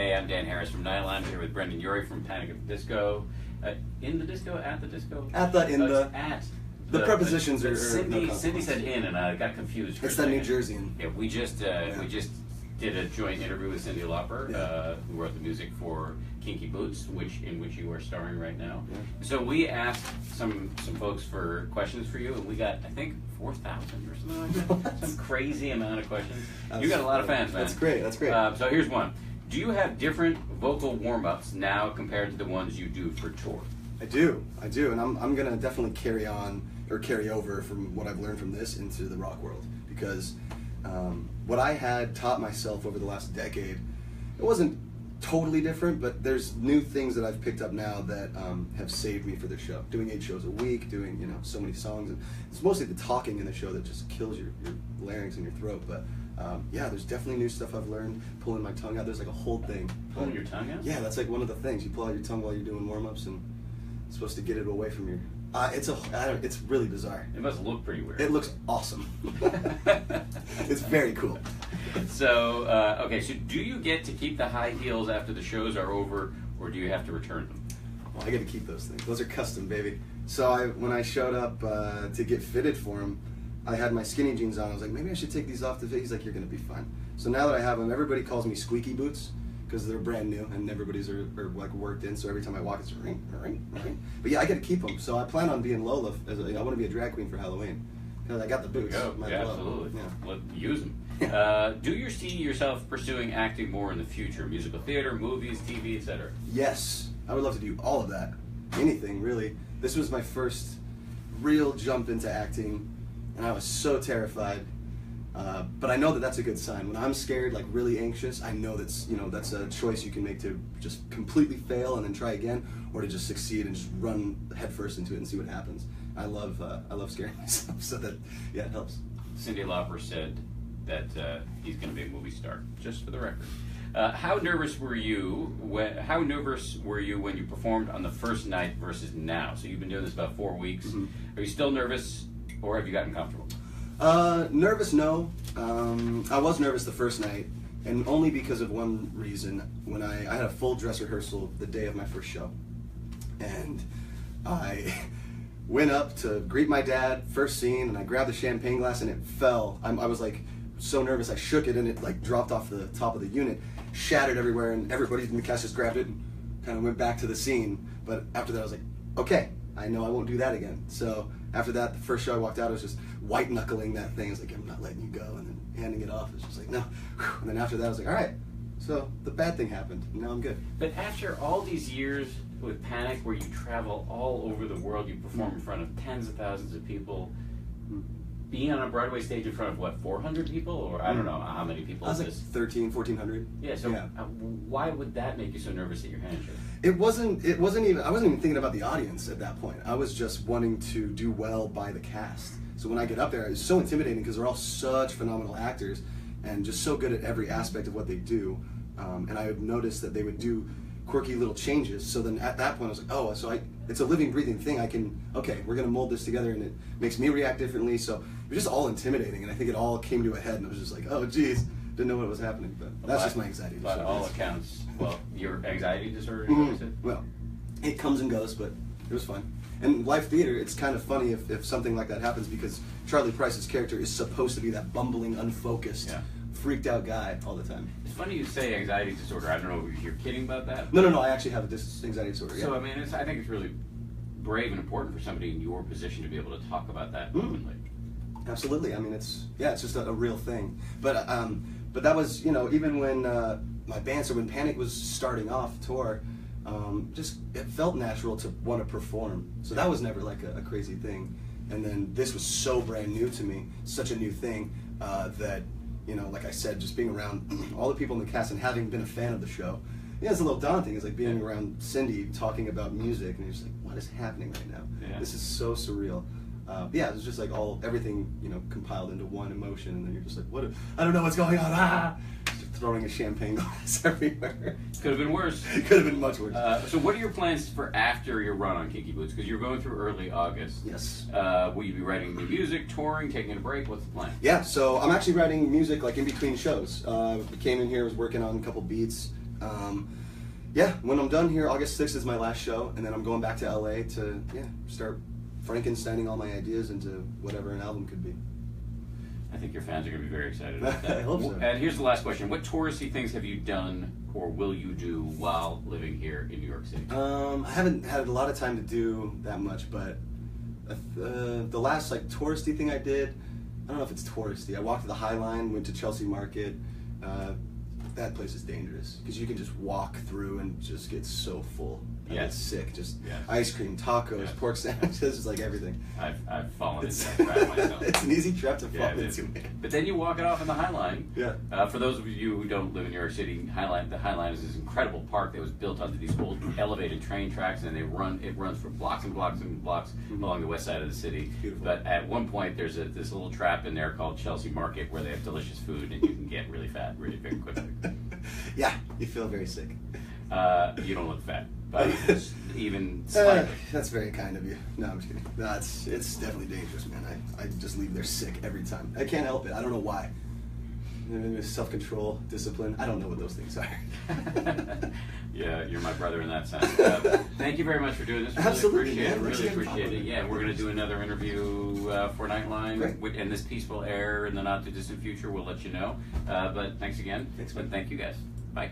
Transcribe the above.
Hey, I'm Dan Harris from Nylon. I'm here with Brendon Urie from Panic at the Disco. In the disco? At the disco? At the, in the. At. The prepositions are. Cindy said in, and I got confused. It's that New Jerseyan. Yeah, we just did a joint interview with Cyndi Lauper, who wrote the music for Kinky Boots, in which you are starring right now. Yeah. So we asked some folks for questions for you, and we got, I think, 4,000 or something like that. Some crazy amount of questions. You got a lot of fans, man. That's great. That's great. So here's one. Do you have different vocal warm-ups now compared to the ones you do for tour? I do, and I'm gonna definitely carry over from what I've learned from this into the rock world, because what I had taught myself over the last decade, it wasn't totally different, but there's new things that I've picked up now that have saved me for the show. Doing 8 shows a week, doing so many songs, and it's mostly the talking in the show that just kills your larynx and your throat. But yeah, there's definitely new stuff I've learned. Pulling my tongue out, there's like a whole thing. Pulling your tongue out? Yeah, that's like one of the things. You pull out your tongue while you're doing warm-ups, and it's supposed to get it away from your. It's really bizarre. It must look pretty weird. It looks awesome. It's very cool. So, okay, so do you get to keep the high heels after the shows are over, or do you have to return them? Well, I get to keep those things. Those are custom, baby. So when I showed up to get fitted for them, I had my skinny jeans on. I was like, maybe I should take these off to fit. He's like, you're going to be fine. So now that I have them, everybody calls me squeaky boots, because they're brand new and everybody's are like worked in, so every time I walk it's ring, ring, ring. But yeah, I get to keep them. So I plan on being Lola. I want to be a drag queen for Halloween, because I got the boots. Yeah, absolutely. Yeah. Use them. Do you see yourself pursuing acting more in the future? Musical theater, movies, TV, etc.? Yes, I would love to do all of that. Anything, really. This was my first real jump into acting, and I was so terrified. But I know that that's a good sign. When I'm scared, like really anxious, I know that's a choice you can make, to just completely fail and then try again, or to just succeed and just run headfirst into it and see what happens. I love scaring myself, so that it helps. Cyndi Lauper said that he's going to be a movie star, just for the record. How nervous were you when you performed on the first night versus now? So you've been doing this about 4 weeks. Mm-hmm. Are you still nervous, or have you gotten comfortable? Nervous, no. I was nervous the first night, and only because of one reason. When I had a full dress rehearsal the day of my first show, and I went up to greet my dad, first scene, and I grabbed the champagne glass and it fell. I was like so nervous, I shook it and it like dropped off the top of the unit, shattered everywhere, and everybody in the cast just grabbed it and kind of went back to the scene. But after that I was like, okay, I know I won't do that again. So after that, the first show I walked out, I was just white knuckling that thing. I was like, I'm not letting you go, and then handing it off. It was just like, no. And then after that, I was like, all right. So the bad thing happened, and now I'm good. But after all these years with Panic, where you travel all over the world, you perform in front of tens of thousands of people, being on a Broadway stage in front of what, 400 people, or I don't know how many people. I was like 1,400. Yeah. So why would that make you so nervous that your hands shook? It wasn't even. I wasn't even thinking about the audience at that point. I was just wanting to do well by the cast. So when I get up there, it's so intimidating because they're all such phenomenal actors and just so good at every aspect of what they do. And I would notice that they would do quirky little changes. So then at that point, I was like, oh, so it's a living, breathing thing. Okay, we're gonna mold this together, and it makes me react differently. So it was just all intimidating, and I think it all came to a head, and I was just like, oh, geez. Didn't know what was happening, but that's just my anxiety disorder. By all accounts, well, your anxiety disorder, well, it comes and goes, but it was fun. And live theater, it's kind of funny if something like that happens, because Charlie Price's character is supposed to be that bumbling, unfocused, freaked out guy all the time. It's funny you say anxiety disorder. I don't know if you're kidding about that. No, I actually have anxiety disorder. So, I mean, I think it's really brave and important for somebody in your position to be able to talk about that openly. Absolutely. I mean, it's just a real thing. But that was, even when my band, so when Panic was starting off tour, it felt natural to want to perform. So that was never like a crazy thing. And then this was so brand new to me, such a new thing, that, like I said, just being around all the people in the cast and having been a fan of the show, it's a little daunting. It's like being around Cyndi talking about music, and you're just like, what is happening right now? Yeah. This is so surreal. It was just like everything, compiled into one emotion, and then you're just like, what? I don't know what's going on. Just throwing a champagne glass everywhere. Could have been worse. Could have been much worse. So what are your plans for after your run on Kinky Boots? Because you're going through early August. Yes. Will you be writing new music, touring, taking a break? What's the plan? Yeah, so I'm actually writing music like in between shows. Came in here, was working on a couple beats. Yeah, when I'm done here, August 6th is my last show, and then I'm going back to LA to start Frankensteining all my ideas into whatever an album could be. I think your fans are going to be very excited about that. I hope so. And here's the last question. What touristy things have you done or will you do while living here in New York City? I haven't had a lot of time to do that much, but the last like touristy thing I did, I don't know if it's touristy. I walked to the High Line, went to Chelsea Market. That place is dangerous because you can just walk through and just get so full. I get sick. Just ice cream, tacos, pork sandwiches, just like everything. I've fallen into that trap myself. It's an easy trap to fall into. But then you walk it off in the High Line. Yeah. For those of you who don't live in New York City, the High Line is this incredible park that was built onto these old elevated train tracks, and it runs for blocks and blocks and blocks along the west side of the city. Beautiful. But at one point, there's this little trap in there called Chelsea Market where they have delicious food, and you can get really fat really very quickly. Yeah, you feel very sick. You don't look fat, but even slightly. That's very kind of you. No, I'm just kidding. No, it's definitely dangerous, man. I just leave there sick every time. I can't help it. I don't know why. Self-control, discipline. I don't know what those things are. Yeah, you're my brother in that sense. Thank you very much for doing this. Really Absolutely, appreciate man. it. Really appreciate it. Yeah, we're going to do another interview for Nightline, and this piece will air in the not too distant future. We'll let you know. But thanks again. Thanks, but man. thank you guys. Bye.